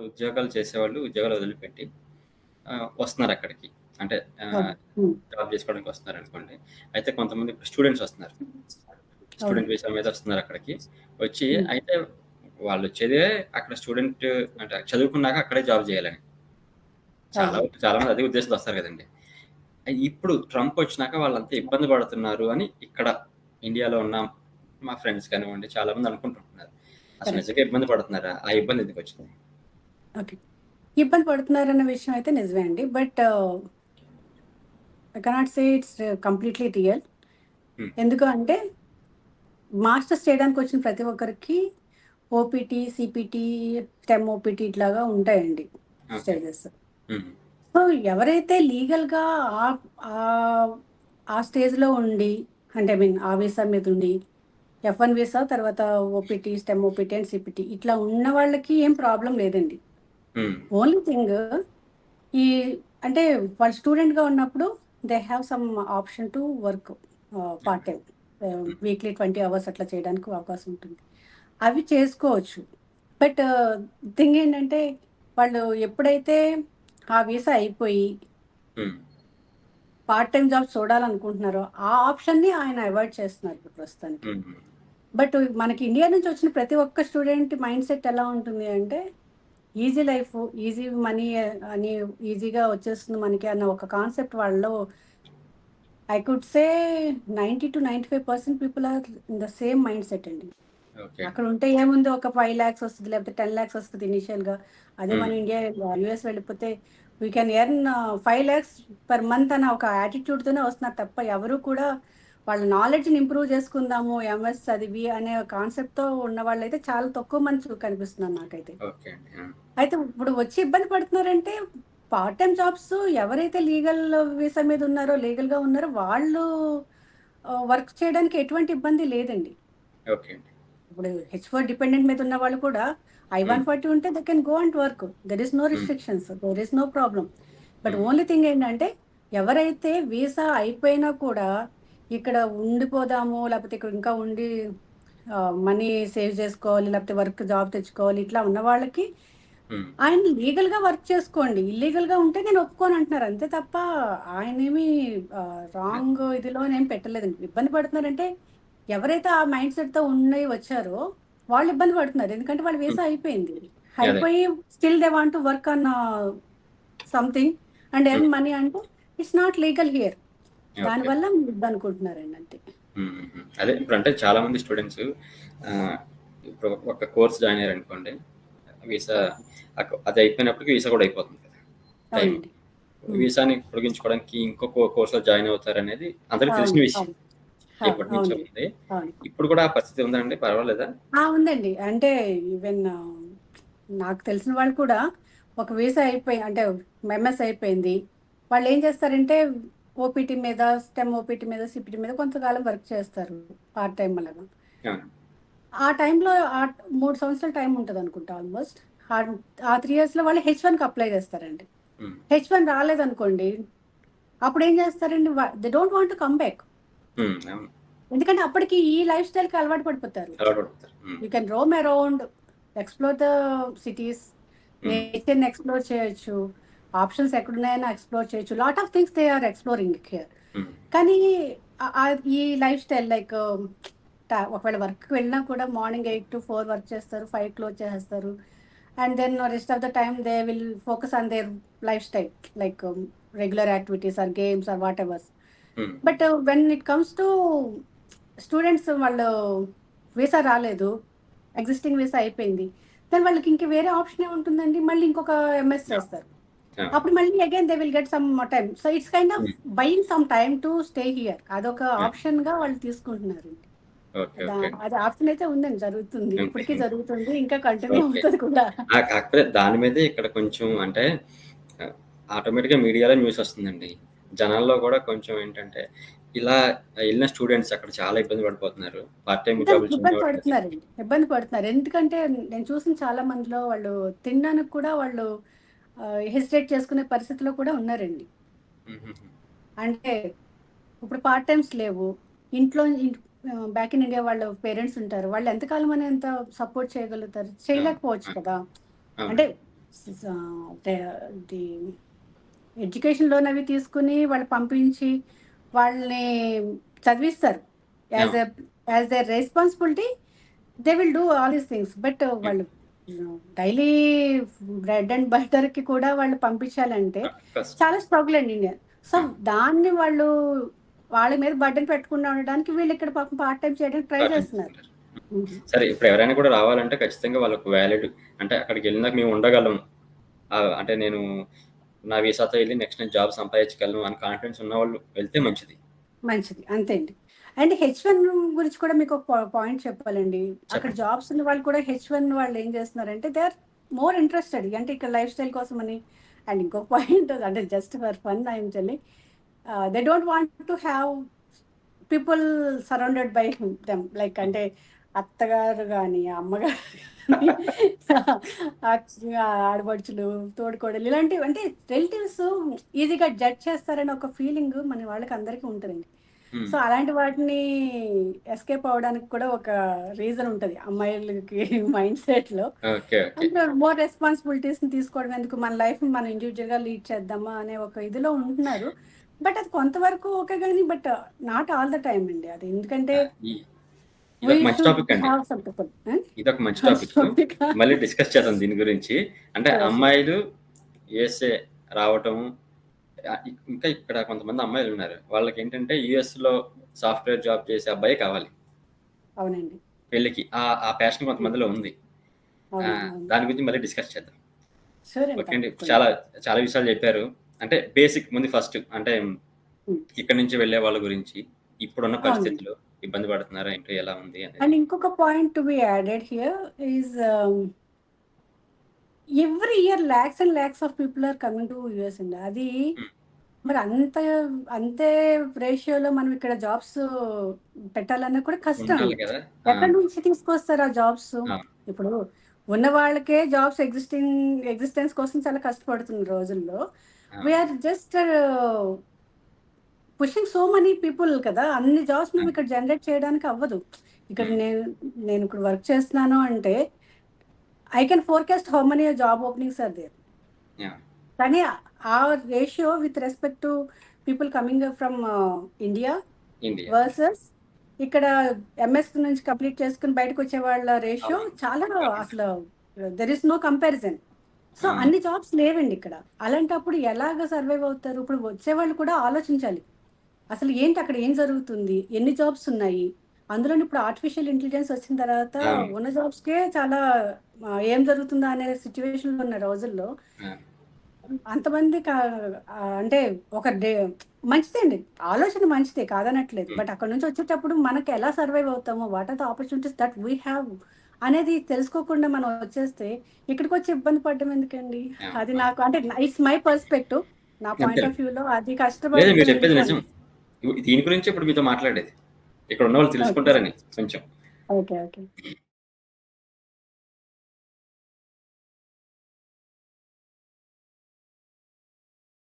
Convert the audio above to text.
ఉద్యోగాలు చేసేవాళ్ళు ఉద్యోగాలు వదిలిపెట్టి వస్తున్నారక్కడికి. అంటే అవును. హ్మ్. జాబ్ చేసుకోవడానికి వస్తున్నారనుకోండి. అయితే కొంతమంది ఇప్పుడు స్టూడెంట్స్ వస్తున్నారు. అవును. స్టూడెంట్ వీసా మీద వస్తున్నారక్కడికి. వచ్చి హ్మ్. అయితే వాళ్ళొచ్చేదే అక్కడ స్టూడెంట్ అంటే చదువుకున్నాక అక్కడే జాబ్ జేయాలని. చాలా అవును. వరకు చాలా మంది అదే ఉద్దేశంతో వస్తారు గదండీ! ఇప్పుడు ట్రంప్ వచ్చినాక వాళ్ళంతా ఇబ్బంది పడుతున్నారు అని ఇక్కడ ఇండియాలో ఉన్న మా ఫ్రెండ్స్ కానివ్వండి చాలా మంది అనుకుంటుంటున్నారు. అసలు కరెక్ట్. నిజంగా ఇబ్బంది పడుతున్నారా? ఆ ఇబ్బంది ఎందుకొచ్చింది? ఓకే. ఇబ్బంది పడుతున్నారన్న విషయం అయితే నిజమే అండి. But I cannot say it's completely real. హ్మ్. ఎందుకు అంటే మాస్టర్స్ చేయడానికొచ్చిన ప్రతి ఒక్కరికి ఓపీటీ, సీపీటీ, స్టెమ్ ఓపీటీ ఇట్లాగా ఉంటాయండి ఓకే. స్టేజెస్. హ్మ్. సో, ఎవరైతే లీగల్‌గా ఆహ్, ఆహ్, ఆ స్టేజ్‌లో ఉండి అంటే ఐ మీన్ ఆ వీసా మీదుండి ఎఫ్-1 వీసా తర్వాత OPT, stem OPT and CPT ఇట్లా ఉన్న వాళ్ళకి ఏం ప్రాబ్లమ్ లేదండి. హ్మ్. ఓన్లీ థింగ్ ఈ అంటే వాళ్ళు స్టూడెంట్‌గా ఉన్నప్పుడు they have some option to work part time హ్మ్. వీక్లీ 20 అవర్స్ అట్లా చేయడానికి అవకాశం ఉంటుంది. అవి చేసుకోవచ్చు. బట్ థింగ్ ఏంటంటే వాళ్ళు ఎప్పుడైతే ఆ వీసా అయిపోయి హ్మ్. పార్ట్ టైమ్ జాబ్స్ చూడాలనుకుంటున్నారో ఆ ఆప్షన్‌ని ఆయన అవాయిడ్ చేస్తున్నారు ఇప్పుడు ప్రస్తుతానికి. హ్మ్. బట్ మనకి ఇండియా నుంచి వచ్చిన ప్రతి ఒక్క స్టూడెంట్ మైండ్ సెట్ ఎలా ఉంటుంది అంటే ఈజీ లైఫ్, ఈజీ మనీ అని ఈజీగా వచ్చేస్తుంది మనకి అన్న ఒక కాన్సెప్ట్ వాళ్ళలో I could say 90-95% people are in the same mindset అండి. ఓకే. అక్కడ ఉంటే ఏముంది ఒక 5,00,000 వస్తది లేకపోతే 10,00,000 వస్తది ఇనీషియల్‌గా. అదే మన హ్మ్. ఇండియా యూఎస్ వెళ్ళిపోతే we can earn 5,00,000 per month అన్న ఒక యాటిట్యూడ్‌తోనే వస్తున్నారు తప్ప ఎవరు కూడా వాళ్ళ నాలెడ్జ్‌ని ఇంప్రూవ్ చేసుకుందాము ఎంఎస్ చదివి అనే కాన్సెప్ట్‌తో ఉన్నవాళ్ళైతే చాలా తక్కువ మంది కనిపిస్తున్నారు నాకైతే. ఓకే అండి. ఆ! అయితే ఇప్పుడు వచ్చి ఇబ్బంది పడుతున్నారంటే పార్ట్ టైమ్ జాబ్స్ ఎవరైతే లీగల్ వీసా మీద ఉన్నారో, లీగల్‌గా ఉన్నారో వాళ్ళు వర్క్ చేయడానికి ఎటువంటి ఇబ్బంది లేదండి. ఓకే అండి. ఇప్పుడు హెచ్-4 డిపెండెంట్ మీద ఉన్న వాళ్ళు కూడా హ్మ్. I-140 ఉంటే they can go and work. There is no hmm. Restrictions. There is no problem. But hmm. Only thing ఏంటంటే ఎవరైతే వీసా అయిపోయినా కూడా ఇక్కడ ఉండిపోదాము లేకపోతే ఇక్కడ ఇంకా ఉండి మనీ సేవ్ చేసుకోవాలి లేకపోతే వర్క్ జాబ్ తెచ్చుకోవాలి ఇట్లా ఉన్న వాళ్ళకి హ్మ్. ఆయన లీగల్‌గా వర్క్ చేసుకోండి. ఇల్లీగల్‌గా ఉంటే నేను ఒప్పుకోను అంటున్నారు. అంతే తప్ప ఆయనేమి రాంగ్ ఇదిలోనేం పెట్టలేదండి. ఇబ్బంది పడుతున్నారంటే ఎవరైతే ఆ మైండ్ సెట్‌తో ఉండి వచ్చారో వాళ్ళు ఇబ్బంది పడుతున్నారు. ఎందుకంటే వాళ్ళ హ్మ్. వీసా అయిపోయింది. అదే. అయిపోయి still they want to work on something and హ్మ్. ఎర్న్ మనీ అంటే it's not legal here. Okay. దానివల్ల ఇద్దనుకుంటున్నారండి అంతే. హుహుహు. అదే ఇప్పుడంటే చాలా మంది స్టూడెంట్స్ ఆహ్, ఇప్పుడు ఒక కోర్స్ జాయిన్ అయ్యారనుకోండి. వీసా అది అయిపోయినప్పటికి వీసా కూడా అయిపోతుంది కదా! టైము. అవునండి. హ్మ్. వీసాని పొడిగించుకోవడానికి ఇంకొక కోర్స్‌లో జాయిన్ అవుతారనేది అందరికి తెలిసిన అవును. విషయం. అవును. అవును. ఎప్పటినుంచో అవునండి. ఉంది. అవును. ఇప్పుడు కూడా ఆ పరిస్థితి ఉందా అండి? పర్వాలేదా? ఉందండి. అంటే ఈవెన్ నాకు తెలిసిన వాళ్ళు కూడా ఒక వీసా అయిపోయి అంటే ఎంఎస్ అయిపోయింది. వాళ్ళేం చేస్తారంటే ఓపీటీ మీద, స్టెమ్ ఓపీటీ మీద, సీపీటీ మీద కొంతకాలం వర్క్ చేస్తారు పార్ట్ టైమ్ అలాగా. అవును. ఆ టైంలో 3 సంవత్సరాల టైం ఉంటదనుకుంటా ఆల్‌మోస్ట్. ఆహ్, ఆ 3 ఇయర్స్‌లో వాళ్ళు హెచ్-1కి అప్లై చేస్తారండి. హ్మ్. హెచ్-1 రాలేదనుకోండి, అప్పుడేం చేస్తారండి they don't want to come back. హ్మ్. అవును. ఎందుకంటే అప్పటికి ఈ లైఫ్ స్టైల్‌కి అలవాటు పడిపోతారు. అలవాటు పడిపోతారు. Hmm. You can roam around, explore the cities, hmm. నేచర్‌ని ఎక్స్‌ప్లోర్ చేయొచ్చు. ఆప్షన్స్ ఎక్కడున్నాయని ఎక్స్‌ప్లోర్ చేయొచ్చు. Lot of things they are exploring here. Hmm. కానీ ఈ లైఫ్ స్టైల్ లైక్ ఒకవేళ వర్క్‌కి వెళ్ళినా కూడా మార్నింగ్ 8-4 వర్క్ చేస్తారు. 5 క్లోజ్ చేసేస్తారు. And then rest of the time they will focus on their lifestyle like regular activities or games or whatevers. Hmm. But when it comes to students వాళ్ళు visa రాలేదు. Existing visa అయిపోయింది. Then వాళ్ళకి ఇంక వేరే option ఏముంటుందండి? మళ్ళీ ఇంకొక MS ఆ! చేస్తారు. ఆ! అప్పుడు మళ్ళీ again they will get some time. So, it's kind of hmm. Buying some time to stay here. అదొక ఆ! ఆప్షన్‌గా వాళ్ళు తీసుకుంటున్నారండి. ఓకే. ఓకే. అది ఆప్షన్ అయితే ఉందండి. జరుగుతుంది. ఉంది. ఇప్పటికి ఉంది. జరుగుతుంది. ఇంకా కంటిన్యూ ఓకే. అవుతది కూడా. కాకపోతే దాని మీదే ఇక్కడ కొంచెం అంటే ఆహ్, ఆటోమేటిక్‌గా మీడియాలో న్యూస్ వస్తుందండి. జనాల్లో గూడా కొంచెం ఏంటంటే, ఇలా ఎళ్ళిన స్టూడెంట్స్ అక్కడ చాలా ఇబ్బంది పడిపోతున్నారు. పార్ట్ టైమ్ ఇబ్బంది జాబులు ఇబ్బంది చిన్నవాటికి పడుతున్నారండి. ఇబ్బంది పడుతున్నారు. ఎందుకంటే నేను చూసిన చాలా మందిలో వాళ్ళు తినడానికి కూడా వాళ్ళు హెసిటేట్ చేసుకునే పరిస్థితిలో కూడా ఉన్నారండి. హుహుహు. అంటే ఇప్పుడు పార్ట్ టైమ్స్ లేవు. ఇంట్లో బ్యాక్ ఇన్ ఇండియా వాళ్ళ పేరెంట్స్ ఉంటారు. వాళ్ళు ఎంతకాలం అని ఎంత సపోర్ట్ చేయగలుగుతారు? అవును. చేయలేకపోవచ్చు ఆ! కదా! అంటే అవునండి. ది ఎడ్యుకేషన్ లోన్ అవి తీసుకుని వాళ్ళు పంపించి వాళ్ళని చదివిస్తారు. యాజ్ అవును. A as a responsibility they will do all these things. But హ్మ్. వాళ్ళు డైలీ బ్రెడ్ అండ్ బటర్కి కూడా వాళ్ళు పంపించాలంటే కష్టం. చాలా స్ట్రగుల్ అండి ఇండియా. సో అవును. దాన్ని వాళ్ళు వాళ్ళ మీద బర్డెన్ పెట్టకుండా ఉండడానికి వీళ్ళు ఇక్కడ పాపం పార్ట్ టైం చేయడానికి ట్రై పార్ట్ టైమ్ చేస్తున్నారు. చేసుకుంటారు. సరే ఇప్పుడు ఎవరైనా కూడా రావాలంటే ఖచ్చితంగా వాళ్ళకి వ్యాలిడ్ అంటే అక్కడికెళ్ళినాక మేము ఉండగలం. అంటే నేను నా వీసాతో ఎళ్లి నెక్స్ట్ నేను జాబ్ సంపాదించగలను అని కాన్ఫిడెన్స్ ఉన్నవాళ్ళు వెళ్తే మంచిది. మంచిది. అంతే అండి. అండ్ H1 గురించి కూడా మీకు ఒక పాయింట్ చెప్పాలండి. అక్కడ చెప్పండి. జాబ్స్ ఉన్న వాళ్ళు కూడా H1 వాళ్ళు ఏం చేస్తున్నారంటే దే ఆర్ మోర్ ఇంట్రెస్టెడ్. అంటే ఇక్కడ లైఫ్ స్టైల్ కోసమని. అండ్ ఇంకొక పాయింట్ అంటే just for fun I am telling they don't want to have people surrounded by them. Like అంటే అత్తగారు కానీ, అమ్మగారు కానీ, ఆడపడుచులు, తోడికోడలు ఇలాంటివి అంటే రిలేటివ్స్ ఈజీగా జడ్జ్ చేస్తారని ఒక ఫీలింగ్ మన వాళ్ళకి అందరికీ ఉంటుందండి. హ్మ్. సో అలాంటి వాటిని ఎస్కేప్ అవ్వడానికి కూడా ఒక రీజన్ ఉంటుంది అమ్మాయిలకి మైండ్ సెట్లో. ఓకే. ఓకే. అంటే మోర్ రెస్పాన్సిబిలిటీస్ని తీసుకోవడం ఎందుకు, మన లైఫ్ని మనం ఇండివిజువల్గా లీడ్ చేద్దామా అనే ఒక ఇదిలో ఉంటున్నారు. బట్ అది కొంతవరకు ఓకే కానీ but not all the time అండి అది. ఎందుకంటే ఈ వీ ఇదొక మంచి షుడ్ టాపిక్ అండి. Have some people. ఇదొక మంచి టాపిక్. మళ్ళీ డిస్కస్ చేద్దాం దీని గురించి. అంటే అమ్మాయిలు యూఎస్ఏ రావటం ఇంకా ఇక్కడ కొంతమంది అమ్మాయిలున్నారు. వాళ్ళకేంటంటే యూఎస్‌లో సాఫ్ట్‌వేర్ జాబ్ చేసే అబ్బాయే కావాలి అవునండి. పెళ్ళికి. ఆ ప్యాషన్ కొంతమందిలో ఉంది. అవును, అవును. దాని గురించి మళ్ళీ డిస్కస్ చేద్దాం. షూర్ అండి, ఓకే అండి. తప్పకుండా. చాలా చాలా విషయాలు చెప్పారు. అంటే బేసిక్ ముందు ఫస్ట్ అంటే Hmm. ఇక్కడి నుంచి వెళ్ళే వాళ్ళ గురించి, ఇప్పుడున్న అవునండి. పరిస్థితుల్లో ఇబ్బంది పడుతున్నారా ఏంటి? ఎలా ఉంది అనేది. అండ్ ఇంకొక point to be added here is every year lakhs and lakhs of people are coming to US అండి. అది హ్మ్. మరి అంతే రేషియోలో మనం ఇక్కడ జాబ్స్ పెట్టాలన్నా కూడా కష్టం ఉండాలి అండి. కదా! ఎక్కడి నుంచి తీసుకొస్తారు ఆ జాబ్స్? ఆ! ఇప్పుడు ఉన్న వాళ్ళకే జాబ్స్ ఎగ్జిస్టెన్స్ కోసం చాలా కష్టపడుతున్న రోజుల్లో ఆ! We are just pushing so many people కదా. అన్ని జాబ్స్ మేము ఇక్కడ జనరేట్ చేయడానికి అవ్వదు. ఇక్కడ హ్మ్. నేను ఇక్కడ వర్క్ చేస్తున్నాను అంటే I can forecast how many job openings are there. Yeah! కానీ ఆ ratio with respect to people coming from India India. Versus ఇక్కడ ఎంఎస్ నుంచి కంప్లీట్ చేసుకుని బయటకు వచ్చే వాళ్ళ రేషియో అవును. చాలా అవును. అసలు there is no comparison. So ఆ! అన్ని జాబ్స్ లేవండి ఇక్కడ. అలాంటప్పుడు ఎలాగ సర్వైవ్ అవుతారు? ఇప్పుడు వచ్చేవాళ్ళు కూడా ఆలోచించాలి. అసలు ఏంటి అక్కడ ఏం జరుగుతుంది? ఎన్ని జాబ్స్ ఉన్నాయి? అందులోని ఇప్పుడు ఆర్టిఫిషియల్ ఇంటెలిజెన్స్ వచ్చిన తర్వాత అవును. ఉన్న జాబ్స్‌కే చాలా ఏం జరుగుతుందా అనే సిట్యుయేషన్‌లో ఉన్న రోజుల్లో ఆ! అంతమంది అంటే ఒక మంచిదే అండి. ఆలోచన మంచిదే కాదనట్లేదు. హ్మ్. బట్ అక్కడి నుంచి వచ్చేటప్పుడు మనకి ఎలా సర్వైవ్ అవుతామో, what are the opportunities that we have అనేది తెలుసుకోకుండా మనం వచ్చేస్తే ఇక్కడికొచ్చి ఇబ్బంది పడడం ఎందుకండి? యాహ్! అది ఆ! నాకు అంటే ఇట్స్ మై పర్స్పెక్టివ్. నా పాయింట్ ఆఫ్ అంతేనండి. వ్యూలో అది లేదు కష్టపడడం మీరు చెప్పేది ఎందుకు నిజం. అని. దీని గురించే ఇప్పుడు మీతో మాట్లాడేది. ఇక్కడ ఉన్నవాళ్ళు ఓకే. తెలుసుకుంటారని కొంచెం. ఓకే. ఓకే.